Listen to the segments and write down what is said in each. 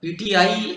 PTI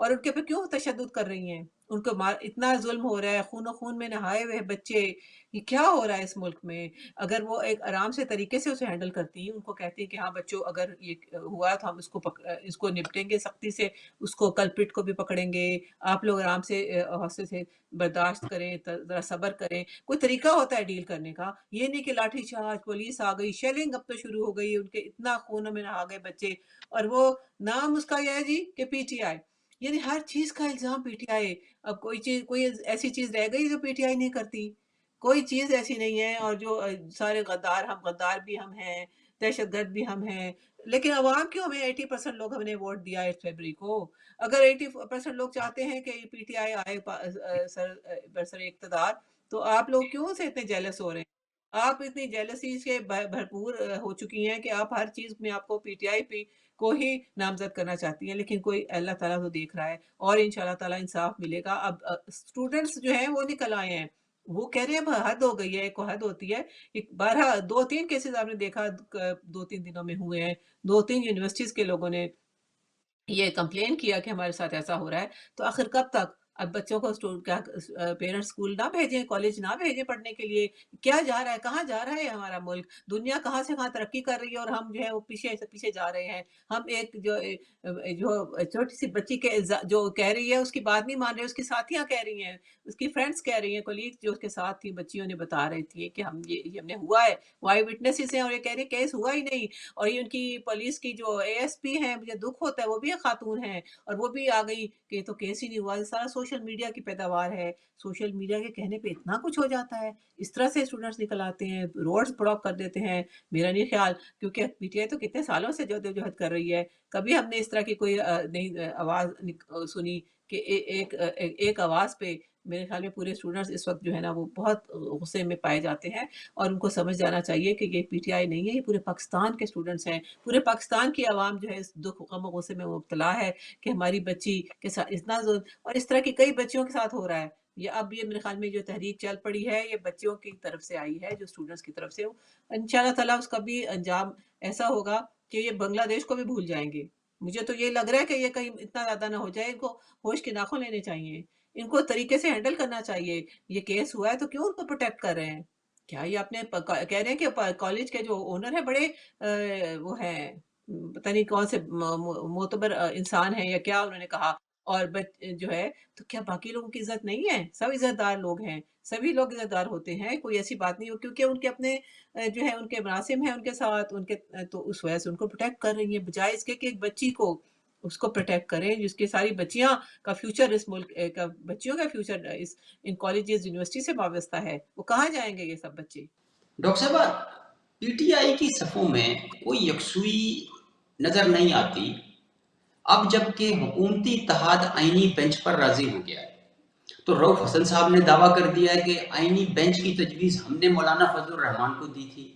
اور ان کے پہ کیوں تشدد کر رہی ہیں؟ ان کو اتنا ظلم ہو رہا ہے، خون و خون میں نہائے ہوئے بچے، یہ کیا ہو رہا ہے اس ملک میں؟ اگر وہ ایک آرام سے طریقے سے اسے ہینڈل کرتی ہیں، ان کو کہتی ہیں کہ ہاں بچوں اگر یہ ہوا تو ہم اس کو نپٹیں گے سختی سے، اس کو کلپرٹ کو بھی پکڑیں گے، آپ لوگ آرام سے حوصلے سے برداشت کریں، ذرا صبر کریں، کوئی طریقہ ہوتا ہے ڈیل کرنے کا، یہ نہیں کہ لاٹھی چارج، پولیس آ گئی، شیلنگ اب تو شروع ہو گئی، ان کے اتنا خون میں نہا گئے بچے، اور وہ نام اس کا یہ ہے جی کہ پی ٹی آئی، یعنی ہر چیز کا الزام پی ٹی آئی۔ اب کوئی ایسی چیز رہ گئی جو پی ٹی آئی نہیں کرتی؟ کوئی چیز ایسی نہیں ہے، اور جو سارے غدار بھی ہم ہیں، دہشت گرد بھی ہم ہیں، لیکن عوام کیوں ہمیں 80% لوگ ہم نے ووٹ دیا 8 فروری کو؟ اگر 80% لوگ چاہتے ہیں کہ پی ٹی آئی آئے برسر اقتدار، تو آپ لوگ کیوں سے اتنے جیلس ہو رہے ہیں؟ آپ اتنی جیلسی سے بھرپور ہو چکی ہیں کہ آپ ہر چیز میں آپ کو پی ٹی آئی پہ کو ہی نامزد کرنا چاہتی ہیں، لیکن کوئی اللہ تعالیٰ تو دیکھ رہا ہے، اور انشاءاللہ تعالیٰ انصاف ملے گا۔ اب اسٹوڈنٹس جو ہیں وہ نکل آئے ہیں، وہ کہہ رہے ہیں حد ہو گئی ہے، ایک کو حد ہوتی ہے، 2-3 کیسز آپ نے دیکھا 2-3 دنوں میں ہوئے ہیں، 2-3 یونیورسٹیز کے لوگوں نے یہ کمپلین کیا کہ ہمارے ساتھ ایسا ہو رہا ہے، تو آخر کب تک؟ اب بچوں کو پیرنٹس اسکول نہ بھیجیں، کالج نہ بھیجیں پڑھنے کے لیے؟ کیا جا رہا ہے، کہاں جا رہا ہے ہمارا ملک؟ دنیا کہاں سے کہاں ترقی کر رہی ہے، اور ہم جو ہے وہ پیچھے سے پیچھے جا رہے ہیں۔ ہم ایک جو چھوٹی سی بچی کے جو کہہ رہی ہے اس کی بات نہیں مان رہے، اس کی ساتھیاں کہہ رہی ہیں، اس کی فرینڈس کہہ رہی ہیں، کولیگ جو اس کے ساتھ تھی بچیوں نے بتا رہی تھی کہ ہم نے ہوا ہے، وائی وٹنسز ہیں، اور یہ کہہ رہی کیس ہوا ہی نہیں، اور یہ ان کی پولیس کی جو اے ایس پی ہیں، مجھے دکھ ہوتا ہے، وہ بھی ایک خاتون ہیں، اور وہ بھی آ گئی کہ یہ تو کیس ہی نہیں ہوا۔ یہ سارا سوشل میڈیا کی پیداوار ہے، سوشل میڈیا کے کہنے پہ اتنا کچھ ہو جاتا ہے، اس طرح سے اسٹوڈنٹس نکل آتے ہیں، روڈز بلاک کر دیتے ہیں۔ میرا نہیں خیال، کیونکہ پی ٹی آئی تو کتنے سالوں سے جدوجہد کر رہی ہے، کبھی ہم نے اس طرح کی کوئی نہیں آواز سنی کہ ایک آواز پہ۔ میرے خیال میں پورے اسٹوڈنٹس اس وقت جو ہے نا وہ بہت غصے میں پائے جاتے ہیں، اور ان کو سمجھ جانا چاہیے کہ یہ پی ٹی آئی نہیں ہے، یہ پورے پاکستان کے اسٹوڈنٹس ہیں، پورے پاکستان کی عوام جو ہے اس دکھ غم و غصے میں مبتلا ہے کہ ہماری بچی کے ساتھ اتنا ظلم، اور اس طرح کی کئی بچیوں کے ساتھ ہو رہا ہے۔ یہ میرے خیال میں جو تحریک چل پڑی ہے یہ بچیوں کی طرف سے آئی ہے، جو اسٹوڈنٹس کی طرف سے، انشاءاللہ تعالیٰ اس کا بھی انجام ایسا ہوگا کہ یہ بنگلہ دیش کو بھی بھول جائیں گے۔ مجھے تو یہ لگ رہا ہے کہ یہ کہیں اتنا زیادہ نہ ہو جائے، ان کو ہوش کے ناخن لینے چاہیے، ان کو طریقے سے ہینڈل کرنا چاہیے۔ یہ کیس ہوا ہے تو کیوں ان کو پروٹیکٹ کر رہے ہیں؟ کیا یہ اپنے کہہ رہے ہیں کہ کالج کے جو اونر ہیں بڑے وہ ہیں، پتہ نہیں کون سے معتبر انسان ہیں یا کیا انہوں نے کہا، اور جو ہے تو کیا باقی لوگوں کی عزت نہیں ہے؟ سب عزت دار لوگ ہیں، سبھی لوگ عزت دار ہوتے ہیں، کوئی ایسی بات نہیں ہو، کیونکہ ان کے اپنے جو ہے ان کے مراسم ہیں ان کے ساتھ، ان کے تو اس وجہ سے ان کو پروٹیکٹ کر رہی ہیں، بجائے اس کے کہ ایک بچی کو اس کو پروٹیکٹ کریں، جس کی ساری بچیاں کا فیوچر اس ملک کا، بچیوں کا فیوچر ان کالجز یونیورسٹی سے وابستہ ہے، وہ کہاں جائیں گے یہ سب بچے؟ ڈاکٹر صاحبہ، پی ٹی آئی کی صفوں میں کوئی یکسوئی نظر نہیں آتی، اب جب کہ حکومتی اتحاد آئینی بینچ پر راضی ہو گیا ہے، تو رؤف حسن صاحب نے دعویٰ کر دیا ہے کہ آئینی بینچ کی تجویز ہم نے مولانا فضل الرحمان کو دی تھی۔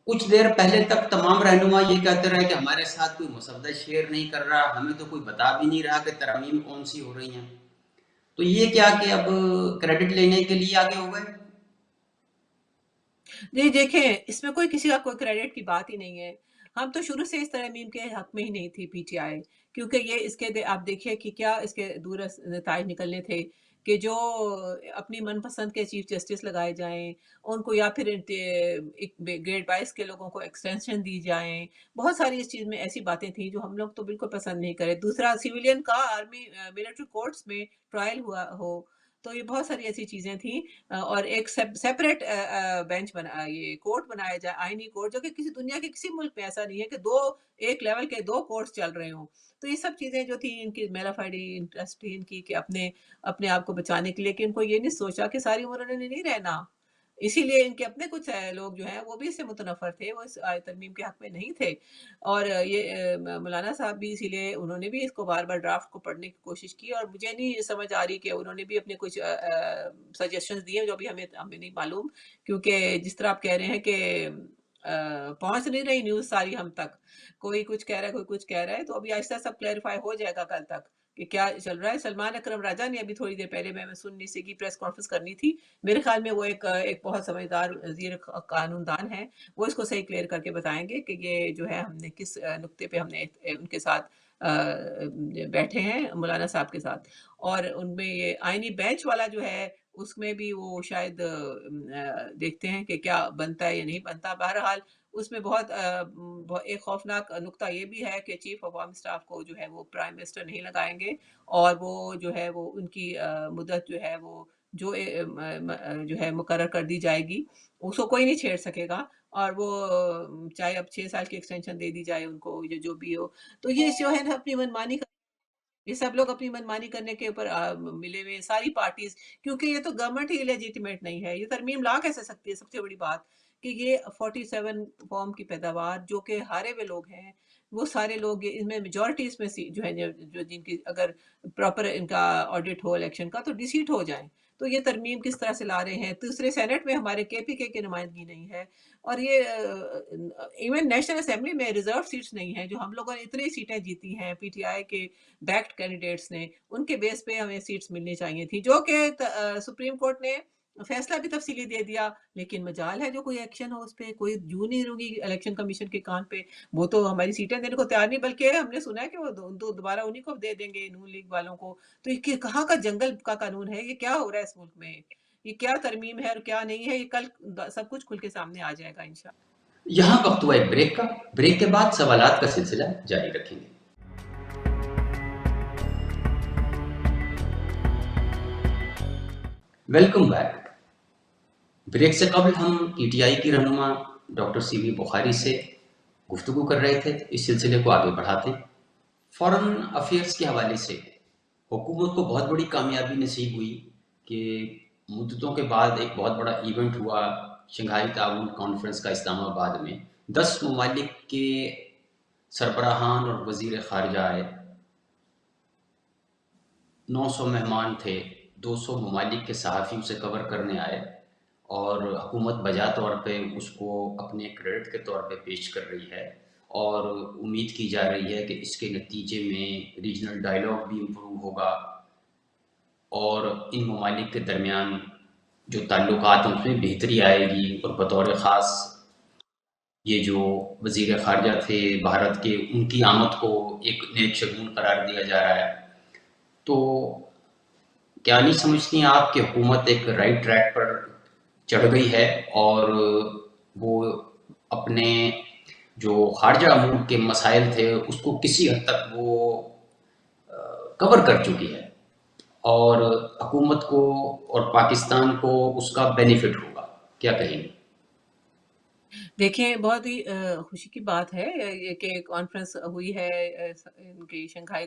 کچھ دیر پہلے تک تمام رہنما یہ کہتے رہے کہ ہمارے ساتھ کوئی مسودہ شیئر نہیں کر رہا، ہمیں تو کوئی بتا بھی نہیں رہا کہ ترامیم کون سی ہو رہی ہیں، تو یہ کیا کہ اب کریڈٹ لینے کے لیے آگے ہو گئے؟ جی دیکھیں، اس میں کوئی کسی کا کوئی کریڈٹ کی بات ہی نہیں ہے، ہم تو شروع سے اس ترمیم کے حق میں ہی نہیں تھی پی ٹی آئی، کیونکہ یہ اس کے آپ دیکھیے کہ کیا اس کے دور نتائج نکلنے تھے کہ جو اپنی من پسند کے چیف جسٹس لگائے جائیں، ان کو یا پھر گریڈ 22 کے لوگوں کو ایکسٹینشن دی جائیں، بہت ساری اس چیز میں ایسی باتیں تھیں جو ہم لوگ تو بالکل پسند نہیں کرے۔ دوسرا سیویلین کا آرمی ملٹری کورٹس میں ٹرائل ہوا ہو، تو یہ بہت ساری ایسی چیزیں تھیں، اور ایک سیپریٹ بینچ یہ کورٹ بنایا جائے، آئینی کورٹ، جو کہ کسی دنیا کے کسی ملک میں ایسا نہیں ہے کہ ایک لیول کے 2 کورٹس چل رہے ہوں۔ تو یہ سب چیزیں جو تھیں ان کی میلافائڈی انٹرسٹ تھی ان کی کہ اپنے آپ کو بچانے کے لیے، کہ ان کو یہ نہیں سوچا کہ ساری عمر انہوں نے نہیں رہنا، اسی لیے ان کے اپنے کچھ لوگ جو ہیں وہ بھی اس سے متنفر تھے، وہ اس ترمیم کے حق میں نہیں تھے، اور یہ مولانا صاحب بھی اسی لیے انہوں نے بھی اس کو بار بار ڈرافٹ کو پڑھنے کی کوشش کی، اور مجھے نہیں سمجھ آ رہی کہ انہوں نے بھی اپنے کچھ سجیشنز دیے جو بھی ہمیں نہیں معلوم، کیونکہ جس طرح آپ کہہ رہے ہیں کہ پہنچ نہیں رہی نیوز ساری ہم تک، کوئی کچھ کہہ رہا ہے کوئی کچھ کہہ رہا ہے، تو ابھی آہستہ سب کلیریفائی ہو جائے گا کل تک کہ کیا چل رہا ہے۔ سلمان اکرم راجہ نے ابھی تھوڑی دیر پہلے میں سننی سے کی پریس کانفرنس کرنی تھی، میرے خیال میں وہ ایک بہت سمجھدار وزیر قانون دان ہے، وہ اس کو صحیح کلیئر کر کے بتائیں گے کہ یہ جو ہے ہم نے کس نقطے پہ ہم نے ان کے ساتھ بیٹھے ہیں مولانا صاحب کے ساتھ، اور ان میں یہ آئینی بینچ والا جو ہے اس میں بھی وہ شاید دیکھتے ہیں کہ کیا بنتا ہے یا نہیں بنتا۔ بہرحال اس میں بہت ایک خوفناک نقطہ یہ بھی ہے کہ چیف آف آرم اسٹاف کو جو ہے وہ پرائم منسٹر نہیں لگائیں گے، اور وہ جو ہے وہ ان کی مدت جو ہے وہ جو ہے مقرر کر دی جائے گی، اس کو کوئی نہیں چھیڑ سکے گا، اور وہ چاہے اب 6 سال کی ایکسٹینشن دے دی جائے ان کو یا جو بھی ہو۔ تو یہ جو ہے نا اپنی منمانی، یہ سب لوگ اپنی منمانی کرنے کے اوپر ملے ہوئے ہیں، ساری پارٹیز، کیونکہ یہ تو گورنمنٹ ہی لیجیٹیمیٹ نہیں ہے، یہ ترمیم لا کیسے سکتی ہے؟ سب سے بڑی بات کہ یہ 47 فارم کی پیداوار جو کہ ہارے ہوئے لوگ ہیں، وہ سارے لوگ ان میں میجورٹی اس میں جو ہے جو جن کی اگر پراپر ان کا آڈٹ ہو الیکشن کا تو ڈیسیٹ ہو جائیں، تو یہ ترمیم کس طرح سے لا رہے ہیں؟ دوسرے سینٹ میں ہمارے کے پی کے کی نمائندگی نہیں ہے، اور یہ ایون نیشنل اسمبلی میں ریزرو سیٹس نہیں ہیں، جو ہم لوگوں نے اتنی سیٹیں جیتی ہیں پی ٹی آئی کے بیکڈ کینڈیڈیٹس نے، ان کے بیس پہ ہمیں سیٹس ملنی چاہیے تھی، جو کہ سپریم کورٹ نے فیصلہ بھی تفصیلی دے دیا، لیکن مجال ہے جو کوئی ایکشن ہو اس پہ، کوئی جو نہیں رہوں گی الیکشن کمیشن کے کان پہ، وہ تو ہماری سیٹیں دینے کو تیار نہیں، بلکہ ہم نے سنا ہے کہ وہ دوبارہ انہیں کو دے دیں گے نون لیگ والوں کو۔ تو یہ کہاں کا جنگل کا قانون ہے؟ یہ کیا ہو رہا ہے اس ملک میں؟ یہ کیا ترمیم ہے اور کیا نہیں ہے؟ یہ کل سب کچھ کھل کے سامنے آ جائے گا انشاءاللہ۔ یہاں وقت ہوا ہے بریک کا، بریک کے بعد سوالات کا سلسلہ جاری رکھیں گے۔ Welcome back. بریک سے قبل ہم پی ٹی آئی کی رہنما ڈاکٹر سی وی بخاری سے گفتگو کر رہے تھے، اس سلسلے کو آگے بڑھاتے ہیں۔ فارن افیئرس کے حوالے سے حکومت کو بہت بڑی کامیابی نصیب ہوئی کہ مدتوں کے بعد ایک بہت بڑا ایونٹ ہوا شنگھائی تعاون کانفرنس کا اسلام آباد میں، 10 ممالک کے سربراہان اور وزیر خارجہ آئے، 900 مہمان تھے، 200 ممالک کے صحافی اسے کور کرنے آئے، اور حکومت بجا طور پہ اس کو اپنے کریڈٹ کے طور پہ پیش کر رہی ہے، اور امید کی جا رہی ہے کہ اس کے نتیجے میں ریجنل ڈائیلاگ بھی امپروو ہوگا، اور ان ممالک کے درمیان جو تعلقات ہیں اس میں بہتری آئے گی، اور بطور خاص یہ جو وزیر خارجہ تھے بھارت کے، ان کی آمد کو ایک نیک شگون قرار دیا جا رہا ہے۔ تو کیا نہیں سمجھتی ہیں آپ کہ حکومت ایک رائٹ ٹریک پر چڑھ گئی ہے، اور وہ اپنے جو خارجہ امور کے مسائل تھے اس کو کسی حد تک وہ کور کر چکی ہے، اور حکومت کو اور پاکستان کو اس کا بینیفٹ ہوگا؟ کیا کہیں گے؟ دیکھیں، بہت ہی خوشی کی بات ہے یہ کہ کانفرنس ہوئی ہے ان کی شنگھائی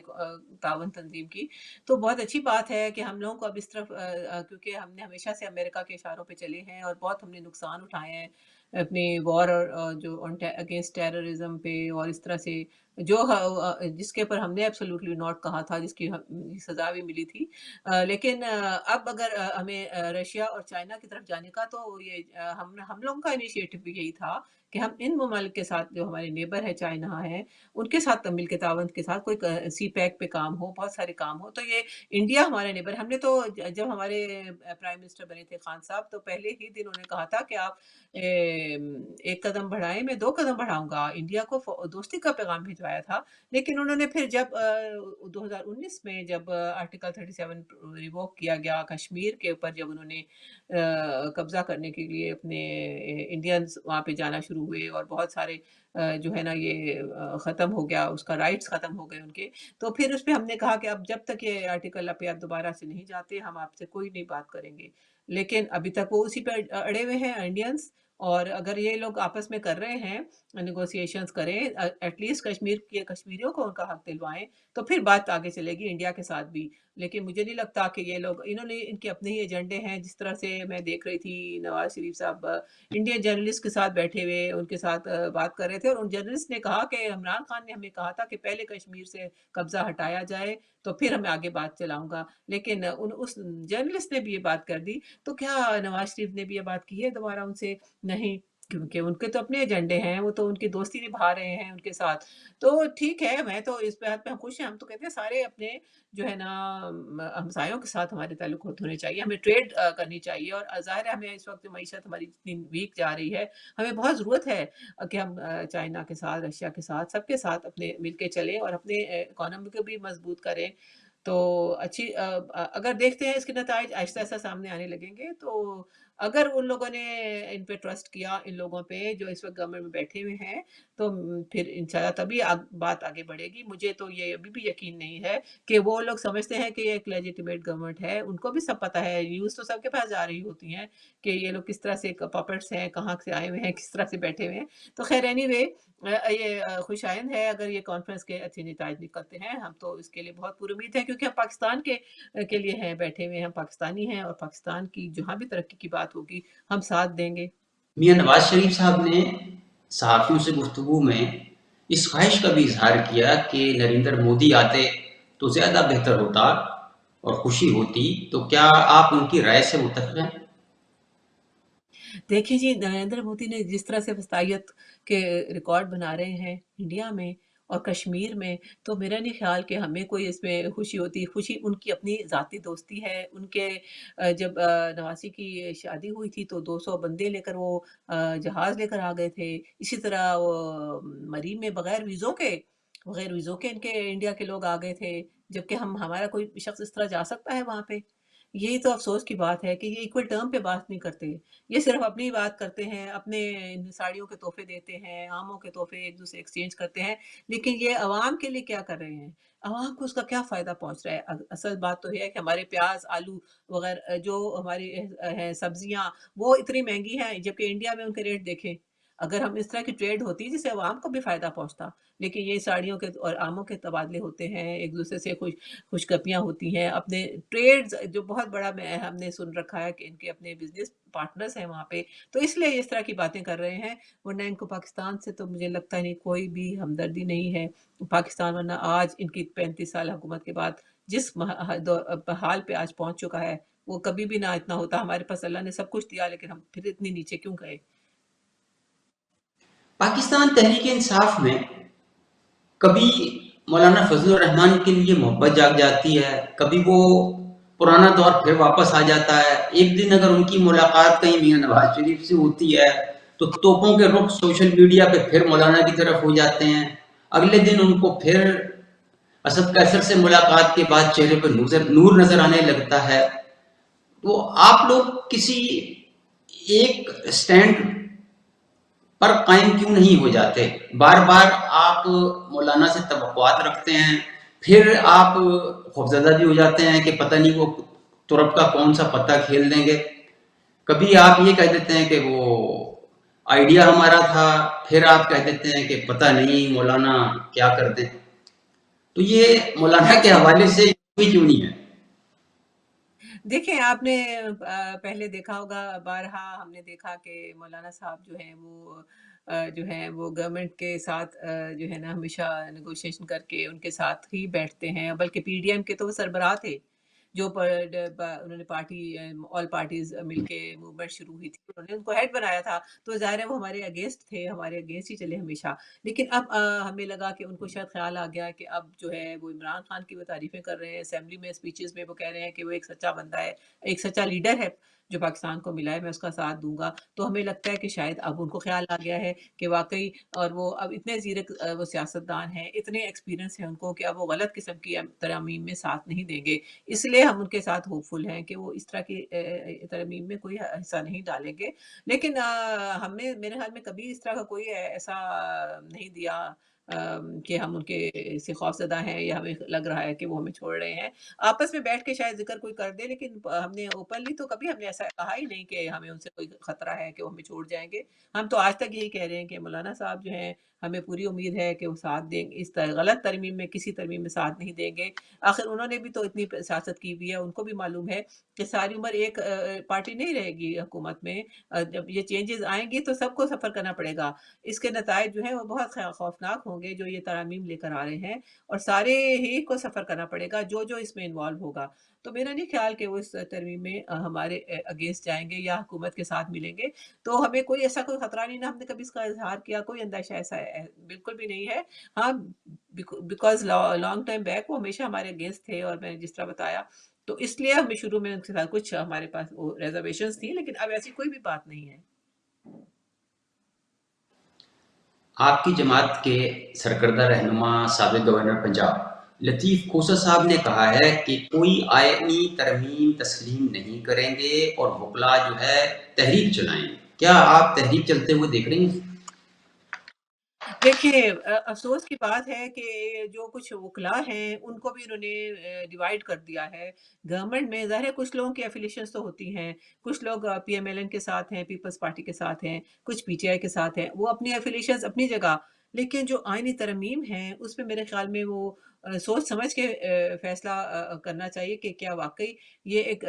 تعاون تنظیم کی، تو بہت اچھی بات ہے کہ ہم لوگوں کو اب اس طرف کیونکہ ہم نے ہمیشہ سے امریکہ کے اشاروں پہ چلے ہیں اور بہت ہم نے نقصان اٹھائے ہیں اپنی وار اور جو اگینسٹ ٹیررزم پہ، اور اس طرح سے جو جس کے اوپر ہم نے ایبسولوٹلی ناٹ کہا تھا، جس کی سزا بھی ملی تھی، لیکن اب اگر ہمیں رشیا اور چائنا کی طرف جانے کا، تو یہ ہم لوگوں کا انیشیٹو بھی یہی تھا کہ ہم ان ممالک کے ساتھ جو ہمارے نیبر ہے چائنا ہے، ان کے ساتھ مل کے تعاون کے ساتھ کوئی سی پیک پہ کام ہو، بہت سارے کام ہو۔ تو یہ انڈیا ہمارے نیبر، ہم نے تو جب ہمارے پرائم منسٹر بنے تھے خان صاحب، تو پہلے ہی دن انہوں نے کہا تھا کہ آپ ایک قدم بڑھائیں، میں 2 قدم بڑھاؤں گا، انڈیا کو دوستی کا پیغام بھجوایا تھا۔ لیکن انہوں نے پھر جب 2019 میں جب آرٹیکل 37 ریووک کیا گیا کشمیر کے اوپر، جب انہوں نے قبضہ کرنے کے لیے اپنے انڈینز وہاں پہ جانا شروع ہوئے، اور بہت سارے جو ہے نا یہ ختم ہو گیا، اس کا رائٹس ختم ہو گئے ان کے، تو پھر اس پہ ہم نے کہا کہ اب جب تک یہ آرٹیکل پہ آپ دوبارہ سے نہیں جاتے، ہم آپ سے کوئی نہیں بات کریں گے۔ لیکن ابھی تک وہ اسی پہ اڑے ہوئے ہیں انڈینز، اور اگر یہ لوگ آپس میں کر رہے ہیں نیگوسیشنز کریں، ایٹ لیسٹ کشمیر کے کشمیریوں کو ان کا حق دلوائیں، تو پھر بات آگے چلے گی انڈیا کے ساتھ بھی۔ لیکن مجھے نہیں لگتا کہ یہ لوگ، انہوں نے ان کے اپنے ہی ایجنڈے ہیں، جس طرح سے میں دیکھ رہی تھی نواز شریف صاحب انڈین جرنلسٹ کے ساتھ بیٹھے ہوئے ان کے ساتھ بات کر رہے تھے، اور ان جرنلسٹ نے کہا کہ عمران خان نے ہمیں کہا تھا کہ پہلے کشمیر سے قبضہ ہٹایا جائے تو پھر میں آگے بات چلاؤں گا، لیکن اس جرنلسٹ نے بھی یہ بات کر دی۔ تو کیا نواز شریف نے بھی یہ بات کی ہے دوبارہ ان سے؟ نہیں۔ کیونکہ ان کے تو اپنے ایجنڈے ہیں، وہ تو ان کی دوستی نبھا رہے ہیں ان کے ساتھ۔ تو ٹھیک ہے، میں تو اس بات پہ ہم خوش ہیں، ہم تو کہتے ہیں سارے اپنے جو ہے نا ہمسایوں کے ساتھ ہمارے تعلقات ہونے چاہیے، ہمیں ٹریڈ کرنی چاہیے، اور ظاہر ہے ہمیں اس وقت معیشت ہماری جتنی ویک جا رہی ہے، ہمیں بہت ضرورت ہے کہ ہم چائنا کے ساتھ، رشیا کے ساتھ، سب کے ساتھ اپنے مل کے چلیں اور اپنے اکانومی کو بھی مضبوط کریں۔ تو اچھی اگر دیکھتے ہیں اس کے نتائج آہستہ آہستہ سامنے آنے لگیں گے، تو اگر ان لوگوں نے ان پہ ٹرسٹ کیا، ان لوگوں پہ جو اس وقت گورنمنٹ میں بیٹھے ہوئے ہیں، تو پھر انشاءاللہ تبھی بات آگے بڑھے گی۔ مجھے تو یہ ابھی بھی یقین نہیں ہے کہ وہ لوگ سمجھتے ہیں کہ یہ ایک لیجیٹیمیٹ گورنمنٹ ہے، ان کو بھی سب پتہ ہے، نیوز تو سب کے پاس جا رہی ہوتی ہیں کہ یہ لوگ کس طرح سے پپٹس ہیں، کہاں سے آئے ہوئے ہیں، کس طرح سے بیٹھے ہوئے ہیں۔ تو خیر اینی وے، یہ خوش آئند ہے اگر یہ کانفرنس کے اچھے نتائج نکلتے ہیں، ہم تو اس کے لیے بہت پر امید ہے، کیونکہ ہم پاکستان کے لیے ہیں بیٹھے ہوئے، ہم پاکستانی ہیں، اور پاکستان کی جہاں بھی ترقی کی بات ہوگی ہم ساتھ دیں گے۔ میاں نواز شریف صاحب نے صحافیوں سے گفتگو میں اس خواہش کا بھی اظہار کیا کہ نریندر مودی آتے تو زیادہ بہتر ہوتا اور خوشی ہوتی، تو کیا آپ ان کی رائے سے متفق ہیں؟ دیکھیں جی، نریندر مودی نے جس طرح سے وسطائیت کے ریکارڈ بنا رہے ہیں انڈیا میں اور کشمیر میں، تو میرا نہیں خیال کہ ہمیں کوئی اس میں خوشی ہوتی۔ خوشی ان کی اپنی ذاتی دوستی ہے، ان کے جب نواسی کی شادی ہوئی تھی تو 200 بندے لے کر وہ جہاز لے کر آ گئے تھے۔ اسی طرح وہ مریم میں بغیر ویزوں کے ان کے انڈیا کے لوگ آ گئے تھے، جبکہ ہمارا کوئی شخص اس طرح جا سکتا ہے وہاں پہ؟ یہی تو افسوس کی بات ہے کہ یہ ایکول ٹرم پہ بات نہیں کرتے، یہ صرف اپنی بات کرتے ہیں، اپنے ساڑیوں کے تحفے دیتے ہیں، آموں کے تحفے ایک دوسرے ایکسچینج کرتے ہیں، لیکن یہ عوام کے لیے کیا کر رہے ہیں؟ عوام کو اس کا کیا فائدہ پہنچ رہا ہے؟ اصل بات تو یہ ہے کہ ہمارے پیاز، آلو وغیرہ جو ہماری ہیں سبزیاں، وہ اتنی مہنگی ہیں، جبکہ انڈیا میں ان کے ریٹ دیکھیں۔ اگر ہم اس طرح کی ٹریڈ ہوتی جس سے عوام کو بھی فائدہ پہنچتا، لیکن یہ ساڑیوں کے اور آموں کے تبادلے ہوتے ہیں، ایک دوسرے سے خوشگپیاں ہوتی ہیں، اپنے ٹریڈز جو بہت بڑا ہم نے سن رکھا ہے کہ ان کے اپنے بزنس پارٹنرز ہیں وہاں پہ، تو اس لیے اس طرح کی باتیں کر رہے ہیں، ورنہ ان کو پاکستان سے تو مجھے لگتا نہیں کوئی بھی ہمدردی نہیں ہے۔ پاکستان ورنہ آج ان کی 35 سال حکومت کے بعد جس حال پہ آج پہنچ چکا ہے، وہ کبھی بھی نہ اتنا ہوتا۔ ہمارے پاس اللہ نے سب کچھ دیا، لیکن ہم پھر اتنی نیچے کیوں گئے؟ پاکستان تحریک انصاف میں کبھی مولانا فضل الرحمان کے لیے محبت جاگ جاتی ہے، کبھی وہ پرانا دور پھر واپس آ جاتا ہے۔ ایک دن اگر ان کی ملاقات کہیں میاں نواز شریف سے ہوتی ہے تو توپوں کے رخ سوشل میڈیا پہ پھر مولانا کی طرف ہو جاتے ہیں، اگلے دن ان کو پھر اسد قیصر سے ملاقات کے بعد چہرے پر نور نظر آنے لگتا ہے۔ تو آپ لوگ کسی ایک سٹینڈ پر قائم کیوں نہیں ہو جاتے؟ بار بار آپ مولانا سے توقعات رکھتے ہیں، پھر آپ خوفزدہ بھی ہو جاتے ہیں کہ پتہ نہیں وہ ترب کا کون سا پتہ کھیل دیں گے۔ کبھی آپ یہ کہہ دیتے ہیں کہ وہ آئیڈیا ہمارا تھا، پھر آپ کہہ دیتے ہیں کہ پتہ نہیں مولانا کیا کر دیں۔ تو یہ مولانا کے حوالے سے کوئی کیوں نہیں ہے؟ دیکھیں، آپ نے پہلے دیکھا ہوگا، بارہا ہم نے دیکھا کہ مولانا صاحب جو ہیں وہ جو ہیں وہ گورنمنٹ کے ساتھ جو ہے نا ہمیشہ نیگوشیشن کر کے ان کے ساتھ ہی بیٹھتے ہیں، بلکہ پی ڈی ایم کے تو وہ سربراہ تھے، جو انہوں نے پارٹی آل پارٹیز مل کے موومنٹ شروع ہوئی تھی، انہوں نے ان کو ہیڈ بنایا تھا، تو ظاہر ہے وہ ہمارے اگینسٹ تھے، ہمارے اگینسٹ ہی چلے ہمیشہ۔ لیکن اب ہمیں لگا کہ ان کو شاید خیال آ گیا کہ اب جو ہے وہ عمران خان کی وہ تعریفیں کر رہے ہیں، اسمبلی میں اسپیچز میں وہ کہہ رہے ہیں کہ وہ ایک سچا بندہ ہے، ایک سچا لیڈر ہے جو پاکستان کو ملا ہے، میں اس کا ساتھ دوں گا۔ تو ہمیں لگتا ہے کہ شاید اب ان کو خیال آ گیا ہے کہ واقعی، اور وہ اب اتنے زیرک وہ سیاستدان ہیں، اتنے ایکسپیرینس ہیں ان کو کہ اب وہ غلط قسم کی ترامیم میں ساتھ نہیں دیں گے، اس لیے ہم ان کے ساتھ ہوپ فل ہیں کہ وہ اس طرح کی ترمیم میں کوئی حصہ نہیں ڈالیں گے۔ لیکن ہم نے میرے خیال میں کبھی اس طرح کا کوئی ایسا نہیں دیا کہ ہم ان کے سے خوفزدہ ہیں یا ہمیں لگ رہا ہے کہ وہ ہمیں چھوڑ رہے ہیں۔ آپس میں بیٹھ کے شاید ذکر کوئی کر دے، لیکن ہم نے اوپنلی تو کبھی ہم نے ایسا کہا ہی نہیں کہ ہمیں ان سے کوئی خطرہ ہے کہ وہ ہمیں چھوڑ جائیں گے۔ ہم تو آج تک یہی کہہ رہے ہیں کہ مولانا صاحب جو ہیں، ہمیں پوری امید ہے کہ وہ ساتھ دیں گے، اس غلط ترمیم میں کسی ترمیم میں ساتھ نہیں دیں گے۔ آخر انہوں نے بھی تو اتنی سیاست کی ہوئی ہے، ان کو بھی معلوم ہے کہ ساری عمر ایک پارٹی نہیں رہے گی حکومت میں، جب یہ چینجز آئیں گی تو سب کو سفر کرنا پڑے گا۔ اس کے نتائج جو ہیں وہ بہت خوفناک ہوں ہوں گے جو یہ ترامیم لے کر آ رہے ہیں، اور سارے ہی کو سفر کرنا پڑے گا جو جو اس میں انوالو ہوگا۔ تو میرا نہیں خیال کہ وہ اس ترمیم میں ہمارے اگینسٹ جائیں گے یا حکومت کے ساتھ ملیں گے۔ تو ہمیں کوئی ایسا کوئی خطرہ نہیں، نہ ہم نے کبھی اس کا اظہار کیا، کوئی اندیشہ ایسا بالکل بھی نہیں ہے۔ ہاں، بیکاز لانگ ٹائم بیک وہ ہمیشہ ہمارے اگینسٹ تھے، اور میں نے جس طرح بتایا، تو اس لیے ہمیں شروع میں ان کے ساتھ کچھ ہمارے پاس وہ ریزرویشنز تھی، لیکن اب ایسی کوئی بھی بات نہیں ہے۔ آپ کی جماعت کے سرکردہ رہنما سابق گورنر پنجاب لطیف کھوسہ صاحب نے کہا ہے کہ کوئی آئینی ترمیم تسلیم نہیں کریں گے اور وکلا جو ہے تحریک چلائیں۔ کیا آپ تحریک چلتے ہوئے دیکھ رہی ہیں؟ دیکھیے، افسوس کی بات ہے کہ جو کچھ وکلاء ہیں ان کو بھی انہوں نے ڈیوائیڈ کر دیا ہے گورنمنٹ میں۔ ظاہر ہے کچھ لوگوں کی ایفیلیشنز تو ہوتی ہیں، کچھ لوگ پی ایم ایل این کے ساتھ ہیں، پیپلز پارٹی کے ساتھ ہیں، کچھ پی ٹی آئی کے ساتھ ہیں، وہ اپنی ایفیلیشنز اپنی جگہ، لیکن جو آئینی ترمیم ہیں اس میں میرے خیال میں وہ سوچ سمجھ کے فیصلہ کرنا چاہیے کہ کیا واقعی یہ ایک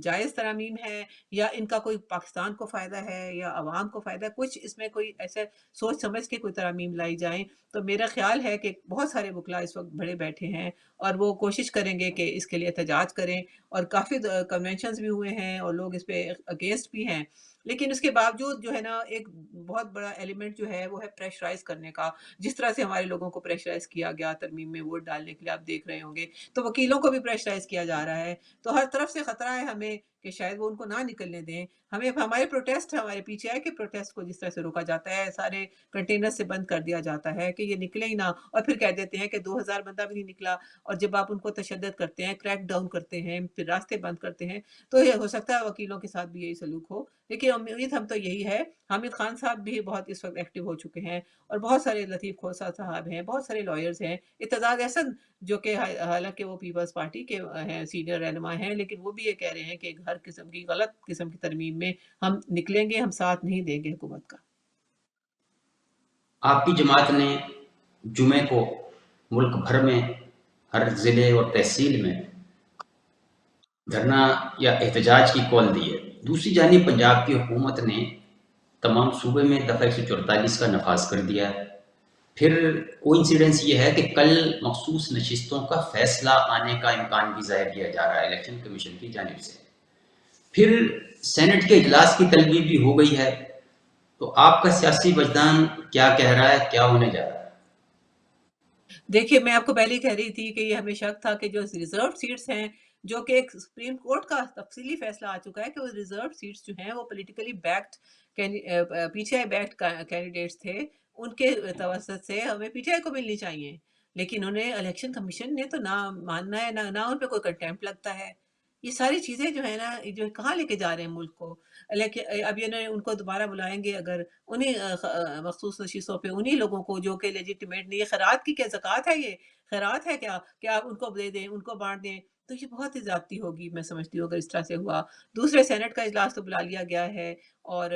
جائز ترامیم ہے، یا ان کا کوئی پاکستان کو فائدہ ہے یا عوام کو فائدہ ہے۔ کچھ اس میں کوئی ایسے سوچ سمجھ کے کوئی ترامیم لائی جائیں، تو میرا خیال ہے کہ بہت سارے وکلاء اس وقت بڑے بیٹھے ہیں اور وہ کوشش کریں گے کہ اس کے لیے احتجاج کریں، اور کافی کنونشنز بھی ہوئے ہیں اور لوگ اس پہ اگینسٹ بھی ہیں، لیکن اس کے باوجود جو ہے نا ایک بہت بڑا ایلیمنٹ جو ہے وہ ہے پریشرائز کرنے کا۔ جس طرح سے ہمارے لوگوں کو پریشرائز کیا گیا ترمیم میں ووٹ ڈالنے کے لیے، آپ دیکھ رہے ہوں گے، تو وکیلوں کو بھی پریشرائز کیا جا رہا ہے۔ تو ہر طرف سے خطرہ ہے ہمیں کہ شاید وہ ان کو نہ نکلنے دیں۔ ہمیں ہمارے پروٹیسٹ، ہمارے پیچھے ہے کہ پروٹیسٹ کو جس طرح سے روکا جاتا ہے، سارے کنٹینر سے بند کر دیا جاتا ہے کہ یہ نکلے ہی نہ، اور پھر کہہ دیتے ہیں کہ 2000 بندہ بھی نہیں نکلا، اور جب آپ ان کو تشدد کرتے ہیں، کریک ڈاؤن کرتے ہیں، پھر راستے بند کرتے ہیں، تو یہ ہو سکتا ہے وکیلوں کے ساتھ بھی یہی سلوک ہو۔ لیکن امید ہم تو یہی ہے، حامد خان صاحب بھی بہت اس وقت ایکٹیو ہو چکے ہیں، اور بہت سارے لطیف کھوسہ صاحب ہیں، بہت سارے لائرز ہیں، اتزاز احسن جو کہ حالانکہ وہ پیپلز پارٹی کے ہیں، سینئر رہنما ہیں، لیکن وہ بھی یہ کہہ رہے ہیں کہ ہر قسم کی غلط قسم کی ترمیم میں ہم نکلیں گے، ہم ساتھ نہیں دیں گے حکومت کا۔ آپ کی جماعت نے جمعے کو ملک بھر میں ہر ضلع اور تحصیل میں دھرنا یا احتجاج کی کال دی ہے۔ دوسری جانب پنجاب کی حکومت نے تمام صوبے میں دفعہ 144 کا نفاذ کر دیا ہے۔ پھر کوئنسیڈنس یہ ہے کہ کل مخصوص نشستوں کا فیصلہ آنے کا امکان بھی ظاہر کیا جا رہا ہے الیکشن کمیشن کی جانب سے۔ پھر سینٹ کے اجلاس کی طلبی بھی ہو گئی ہے، تو آپ کا سیاسی وجدان کیا کہہ رہا ہے، کیا ہونے جا رہا ہے؟ دیکھیے، میں آپ کو پہلے ہی کہہ رہی تھی کہ یہ ہمیں شک تھا کہ جو ریزرو سیٹس ہیں، جو کہ ایک سپریم کورٹ کا تفصیلی فیصلہ آ چکا ہے کہ وہ ریزرو سیٹس جو ہیں وہ politically backed P T I backed candidates تھے، ان کے توسط سے ہمیں پی ٹی آئی کو ملنی چاہیے، لیکن انہیں الیکشن کمیشن نے تو نہ ماننا ہے، نہ ان پہ کوئی کنٹیمپٹ لگتا ہے۔ یہ ساری چیزیں جو ہے نا، جو کہاں لے کے جا رہے ہیں ملک کو، لیکن اب یہ ان کو دوبارہ بلائیں گے اگر انہیں مخصوص نشستوں پہ، انہیں لوگوں کو جو کہ لیجیٹیمیٹ نہیں ہے۔ خیرات کی کیا زکوٰۃ ہے؟ یہ خیرات ہے کیا کہ آپ ان کو دے دیں، ان کو بانٹ دیں؟ تو یہ بہت ہی زیادتی ہوگی، میں سمجھتی ہوں اگر اس طرح سے ہوا۔ دوسرے سینٹ کا اجلاس تو بلا لیا گیا ہے، اور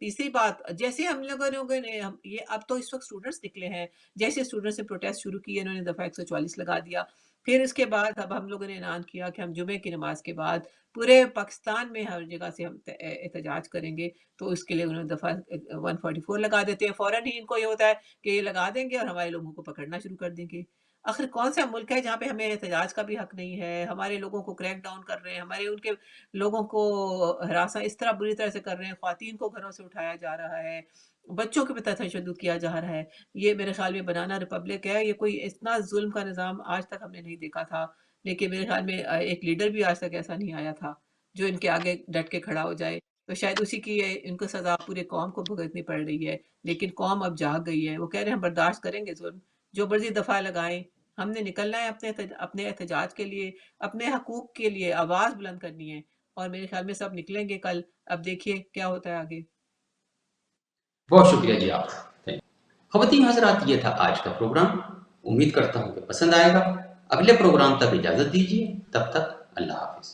تیسری بات، جیسے ہم لوگوں نے یہ اب تو اس وقت اسٹوڈنٹس نکلے ہیں، جیسے اسٹوڈنٹس نے پروٹیسٹ شروع کیے، انہوں نے دفعہ 144 لگا دیا۔ پھر اس کے بعد اب ہم لوگوں نے اعلان کیا کہ ہم جمعے کی نماز کے بعد پورے پاکستان میں ہر جگہ سے ہم احتجاج کریں گے، تو اس کے لیے انہوں نے دفعہ 144 لگا دیتے ہیں۔ فوراً ہی ان کو یہ ہوتا ہے کہ یہ لگا دیں گے اور ہمارے لوگوں کو پکڑنا شروع کر دیں گے۔ آخر کون سا ملک ہے جہاں پہ ہمیں احتجاج کا بھی حق نہیں ہے؟ ہمارے لوگوں کو کریک ڈاؤن کر رہے ہیں، ہمارے ان کے لوگوں کو ہراساں اس طرح بری طرح سے کر رہے ہیں، خواتین کو گھروں سے اٹھایا جا رہا ہے، بچوں کے پہ تشدد کیا جا رہا ہے۔ یہ میرے خیال میں بنانا ریپبلک ہے، یہ کوئی اتنا ظلم کا نظام آج تک ہم نے نہیں دیکھا تھا، لیکن میرے خیال میں ایک لیڈر بھی آج تک ایسا نہیں آیا تھا جو ان کے آگے ڈٹ کے کھڑا ہو جائے۔ تو شاید اسی کی ان کو سزا پورے قوم کو بھگتنی پڑ رہی ہے، لیکن قوم اب جاگ گئی ہے، وہ کہہ رہے ہیں ہم برداشت کریں گے ظلم، جو مرضی دفعہ لگائیں، ہم نے نکلنا ہے اپنے احتجاج کے لیے، اپنے حقوق کے لیے آواز بلند کرنی ہے، اور میرے خیال میں سب نکلیں گے کل۔ اب دیکھیے کیا ہوتا ہے آگے۔ بہت شکریہ جی آپ کا۔ خواتین حضرات، یہ تھا آج کا پروگرام، امید کرتا ہوں کہ پسند آئے گا۔ اگلے پروگرام تک اجازت دیجیے، تب تک اللہ حافظ۔